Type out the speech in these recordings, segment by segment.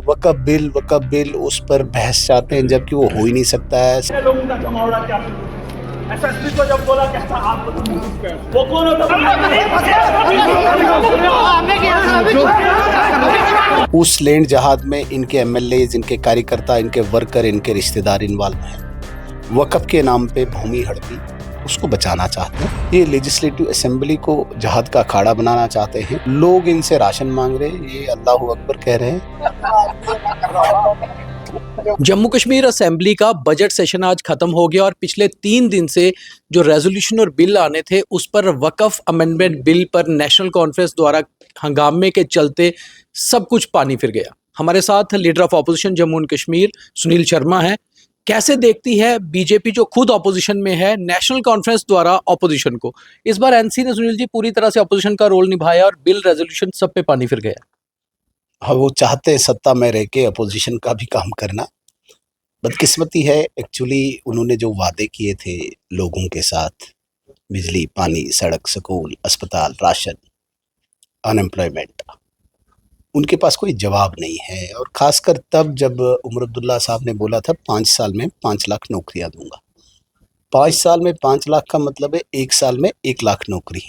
वक़्फ़ bill उस पर बहस चाहते हैं जबकि वो हो ही नहीं सकता है। लोगों का जमावड़ा क्या एसएसपी को जब बोला कहता आपको वो कौन होता उस लैंड जहाद में इनके एमएलएज, इनके कार्यकर्ता, इनके वर्कर, इनके रिश्तेदार इन्वॉल्व हैं। वक़्फ़ के नाम पे भूमि हड़पी, उसको बचाना चाहते हैं। ये लेजिस्लेटिव असेंबली को जहाद का अखाड़ा बनाना चाहते हैं। लोग इनसे राशन मांग रहे हैं, ये अल्लाहू अकबर कह रहे हैं। जम्मू कश्मीर असेंबली का बजट सेशन आज खत्म हो गया और पिछले 3 दिन से जो रेजोल्यूशन और बिल आने थे उस पर वक्फ अमेंडमेंट बिल पर नेशनल कॉन्फ्रेंस द्वारा हंगामे के चलते सब कुछ पानी फिर गया। हमारे साथ leader of opposition Jammu and Kashmir Sunil Sharma है। कैसे देखती है बीजेपी जो खुद ऑपोजिशन में है नेशनल कॉन्फ्रेंस द्वारा ऑपोजिशन को? इस बार एनसी ने सुनील जी पूरी तरह से ऑपोजिशन का रोल निभाया और बिल रेजोल्यूशन सब पे पानी फिर गया। हाँ, वो चाहते हैं सत्ता में रह के अपोजिशन का भी काम करना। बदकिस्मती है, एक्चुअली उन्होंने जो वादे किए थे लोगों के साथ, बिजली, पानी, सड़क, स्कूल, अस्पताल, राशन, अनएम्प्लॉयमेंट, उनके पास कोई जवाब नहीं है। और ख़ासकर तब जब उमर अब्दुल्ला साहब ने बोला था 5 साल में 5 लाख नौकरियां दूंगा। 5 साल में 5 लाख का मतलब है 1 साल में 1 लाख नौकरी।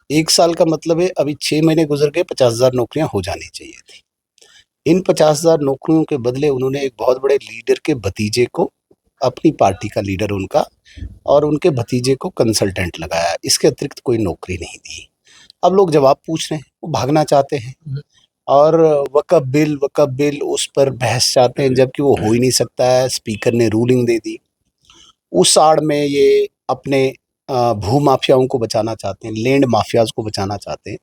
1 साल का मतलब है अभी 6 महीने गुजर गए, 50,000 नौकरियां हो जानी चाहिए थी। इन 50,000 नौकरियों के बदले उन्होंने एक बहुत बड़े लीडर के भतीजे को, अपनी पार्टी का लीडर उनका, और उनके भतीजे को कंसल्टेंट लगाया। इसके अतिरिक्त कोई नौकरी नहीं दी। अब लोग जवाब पूछ रहे हैं, वो भागना चाहते हैं और वक़्फ़ बिल उस पर बहस चाहते हैं जबकि वो हो ही नहीं सकता है। स्पीकर ने रूलिंग दे दी। उस आड़ में ये अपने भू माफियाओं को बचाना चाहते हैं, लैंड माफियाज को बचाना चाहते हैं।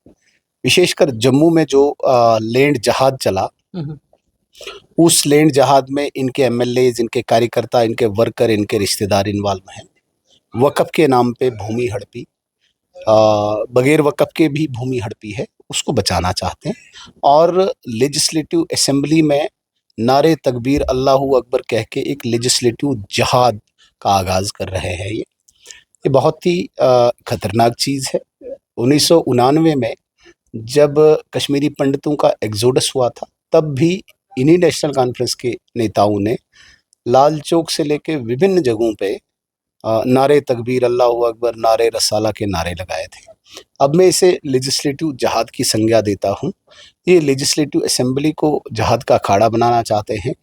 विशेषकर जम्मू में जो लैंड जहाद चला, उस लैंड जहाद में इनके एमएलएज, इनके कार्यकर्ता, इनके वर्कर, इनके रिश्तेदार इन्वॉल्व हैं। वक़्फ़ के नाम पे भूमि हड़पी, बगैर वक़्फ़ के भी भूमि हड़पी है, उसको बचाना चाहते हैं। और लेजिस्लेटिव असेंबली में नारे तकबीर अल्लाहू अकबर कह के एक लेजिस्लेटिव जहाद का आगाज़ कर रहे हैं। ये बहुत ही ख़तरनाक चीज़ है। 1999 में जब कश्मीरी पंडितों का एग्जोडस हुआ था, तब भी इन्हीं नेशनल कॉन्फ्रेंस के नेताओं ने लाल चौक से लेके विभिन्न जगहों पे नारे तकबीर अल्लाहू अकबर, नारे रसाला के नारे लगाए थे। अब मैं इसे लेजिस्लेटिव जहाद की संज्ञा देता हूँ। ये लेजिस्लेटिव असेंबली को जहाद का अखाड़ा बनाना चाहते हैं।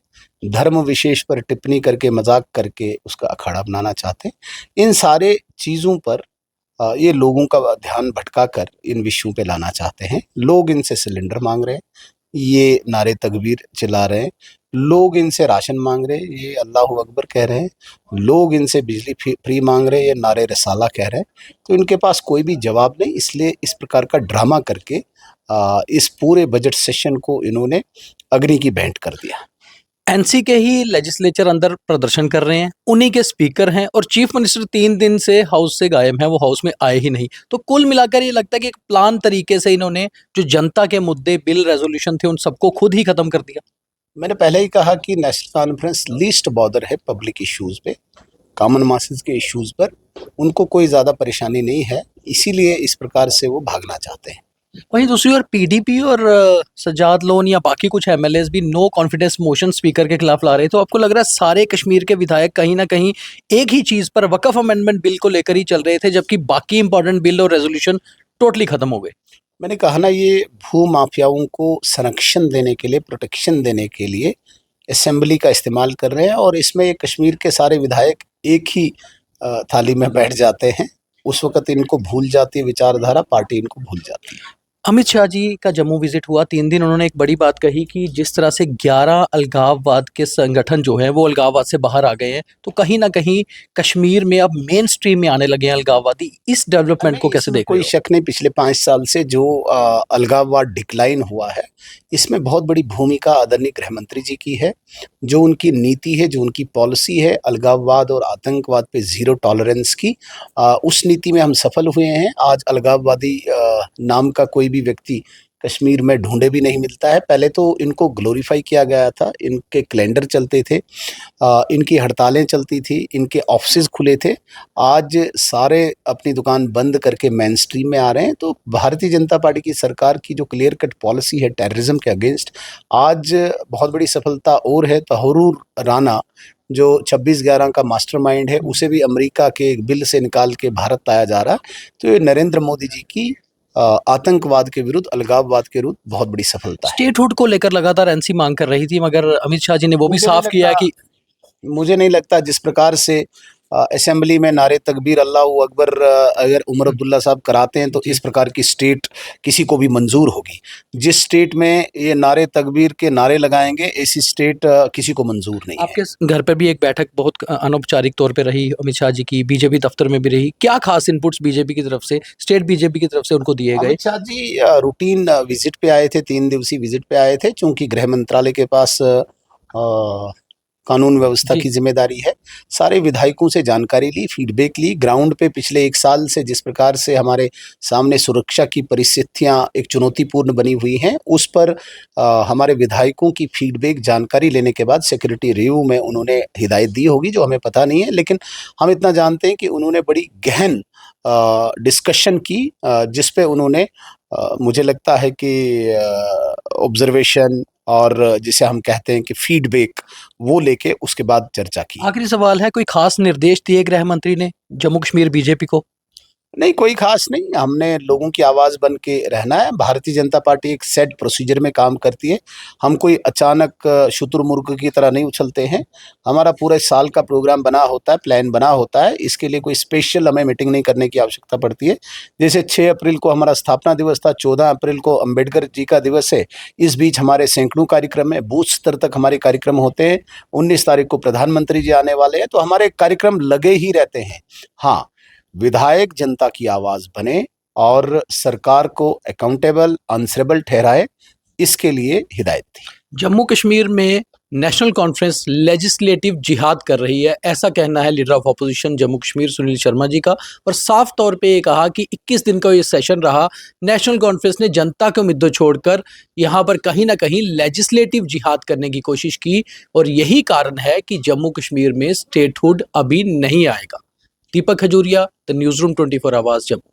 धर्म विशेष पर टिप्पणी करके, मजाक करके उसका अखाड़ा बनाना चाहते हैं। इन सारे चीज़ों पर ये लोगों का ध्यान भटका कर इन विषयों पे लाना चाहते हैं। लोग इनसे सिलेंडर मांग रहे हैं, ये नारे तकबीर चिल्ला रहे हैं। लोग इनसे राशन मांग रहे हैं, ये अल्लाहू अकबर कह रहे हैं। लोग इनसे बिजली फ्री मांग रहे हैं, ये नारे रसाला कह रहे हैं। तो इनके पास कोई भी जवाब नहीं, इसलिए इस प्रकार का ड्रामा करके इस पूरे बजट सेशन को इन्होंने अग्नि की भेंट कर दिया। एनसी के ही लेजिस्लेचर अंदर प्रदर्शन कर रहे हैं, उन्हीं के स्पीकर हैं और चीफ मिनिस्टर 3 दिन से हाउस से गायब हैं, वो हाउस में आए ही नहीं। तो कुल मिलाकर ये लगता है कि एक प्लान तरीके से इन्होंने जो जनता के मुद्दे, बिल, रेजोल्यूशन थे उन सबको खुद ही खत्म कर दिया। मैंने पहले ही कहा कि नेशनल कॉन्फ्रेंस लीस्ट बॉदर है पब्लिक इश्यूज़ पे, कॉमन मासेस के इश्यूज़ पर उनको कोई ज़्यादा परेशानी नहीं है, इसीलिए इस प्रकार से वो भागना चाहते हैं। वहीं दूसरी ओर पीडीपी और सजाद लोन या बाकी कुछ एमएलएस भी नो कॉन्फिडेंस मोशन स्पीकर के खिलाफ ला रहे हैं। तो आपको लग रहा है सारे कश्मीर के विधायक कहीं ना कहीं एक ही चीज़ पर, वक्फ अमेंडमेंट बिल को लेकर ही चल रहे थे, जबकि बाकी इंपॉर्टेंट बिल और रेजोल्यूशन टोटली खत्म हो गए? मैंने कहा ना, ये भू माफियाओं को संरक्षण देने के लिए, प्रोटेक्शन देने के लिए असेंबली का इस्तेमाल कर रहे हैं। और इसमें ये कश्मीर के सारे विधायक एक ही थाली में बैठ जाते हैं। उस वक़्त इनको भूल जाती है विचारधारा, पार्टी इनको भूल जाती है। अमित शाह जी का जम्मू विजिट हुआ, 3 दिन उन्होंने एक बड़ी बात कही कि जिस तरह से 11 अलगाववाद के संगठन जो हैं वो अलगाववाद से बाहर आ गए हैं, तो कहीं ना कहीं कश्मीर में अब मेन स्ट्रीम में आने लगे हैं अलगाववादी। इस डेवलपमेंट को कैसे देख रहे कोई हो? शक नहीं, पिछले 5 साल से जो अलगाववाद डिक्लाइन हुआ है, इसमें बहुत बड़ी भूमिका आदरणीय गृह मंत्री जी की है। जो उनकी नीति है, जो उनकी पॉलिसी है अलगाववाद और आतंकवाद पे ज़ीरो टॉलरेंस की, उस नीति में हम सफल हुए हैं। आज अलगाववादी नाम का कोई भी व्यक्ति कश्मीर में ढूंढे भी नहीं मिलता है। पहले तो इनको ग्लोरीफाई किया गया था, इनके कैलेंडर चलते थे, इनकी हड़तालें चलती थी, इनके ऑफिसेज खुले थे। आज सारे अपनी दुकान बंद करके मेन स्ट्रीम में आ रहे हैं। तो भारतीय जनता पार्टी की सरकार की जो क्लियर कट पॉलिसी है टेररिज्म के अगेंस्ट, आज बहुत बड़ी सफलता और है। तहरूर राना जो 26/11 का मास्टरमाइंड है, उसे भी अमेरिका के एक बिल से निकाल के भारत लाया जा रहा है। तो ये नरेंद्र मोदी जी की आतंकवाद के विरुद्ध, अलगाववाद के विरुद्ध बहुत बड़ी सफलता है। स्टेटहुड को लेकर लगातार एनसी मांग कर रही थी, मगर अमित शाह जी ने वो भी मुझे साफ नहीं किया है लगता- कि मुझे नहीं लगता जिस प्रकार से असेंबली में नारे तकबीर अल्लाहू अकबर अगर उमर अब्दुल्ला साहब कराते हैं तो इस प्रकार की स्टेट किसी को भी मंजूर होगी। जिस स्टेट में ये नारे तकबीर के नारे लगाएंगे, ऐसी स्टेट किसी को मंजूर नहीं है। आपके घर पर भी एक बैठक बहुत अनौपचारिक तौर पे रही अमित शाह जी की, बीजेपी दफ्तर में भी रही। क्या खास इनपुट्स बीजेपी की तरफ से, स्टेट बीजेपी की तरफ से उनको दिए गए? अमित शाह जी रूटीन विजिट पे आए थे, 3 दिवसीय विजिट पे आए थे। चूंकि गृह मंत्रालय के पास कानून व्यवस्था जी। की जिम्मेदारी है, सारे विधायकों से जानकारी ली, फीडबैक ली। ग्राउंड पे पिछले 1 साल से जिस प्रकार से हमारे सामने सुरक्षा की परिस्थितियां एक चुनौतीपूर्ण बनी हुई हैं, उस पर हमारे विधायकों की फीडबैक जानकारी लेने के बाद सिक्योरिटी रिव्यू में उन्होंने हिदायत दी होगी, जो हमें पता नहीं है। लेकिन हम इतना जानते हैं कि उन्होंने बड़ी गहन डिस्कशन की, जिस पे उन्होंने मुझे लगता है कि ऑब्जर्वेशन और जिसे हम कहते हैं कि फीडबैक, वो लेके उसके बाद चर्चा की। आखिरी सवाल है, कोई खास निर्देश दिए गृह मंत्री ने जम्मू कश्मीर बीजेपी को? नहीं, कोई खास नहीं। हमने लोगों की आवाज़ बन के रहना है। भारतीय जनता पार्टी एक सेट प्रोसीजर में काम करती है। हम कोई अचानक शुतुरमुर्ग की तरह नहीं उछलते हैं। हमारा पूरे साल का प्रोग्राम बना होता है, प्लान बना होता है। इसके लिए कोई स्पेशल हमें मीटिंग नहीं करने की आवश्यकता पड़ती है। जैसे 6 अप्रैल को हमारा स्थापना दिवस था, 14 अप्रैल को अम्बेडकर जी का दिवस है। इस बीच हमारे सैकड़ों कार्यक्रम हैं, बूथ स्तर तक हमारे कार्यक्रम होते हैं। 19 तारीख को प्रधानमंत्री जी आने वाले हैं, तो हमारे कार्यक्रम लगे ही रहते हैं। हाँ, विधायक जनता की आवाज़ बने और सरकार को अकाउंटेबल, आंसरेबल ठहराए, इसके लिए हिदायत थी। जम्मू कश्मीर में नेशनल कॉन्फ्रेंस लेजिस्लेटिव जिहाद कर रही है, ऐसा कहना है leader of opposition Jammu Kashmir Sunil Sharma ji का। और साफ तौर पे ये कहा कि 21 दिन का ये सेशन रहा, नेशनल कॉन्फ्रेंस ने जनता के मुद्दे छोड़कर यहाँ पर कहीं ना कहीं लेजिस्लेटिव जिहाद करने की कोशिश की, और यही कारण है कि जम्मू कश्मीर में स्टेटहुड अभी नहीं आएगा। दीपक खजूरिया, द न्यूज़ रूम 24 आवाज़, जम्मू।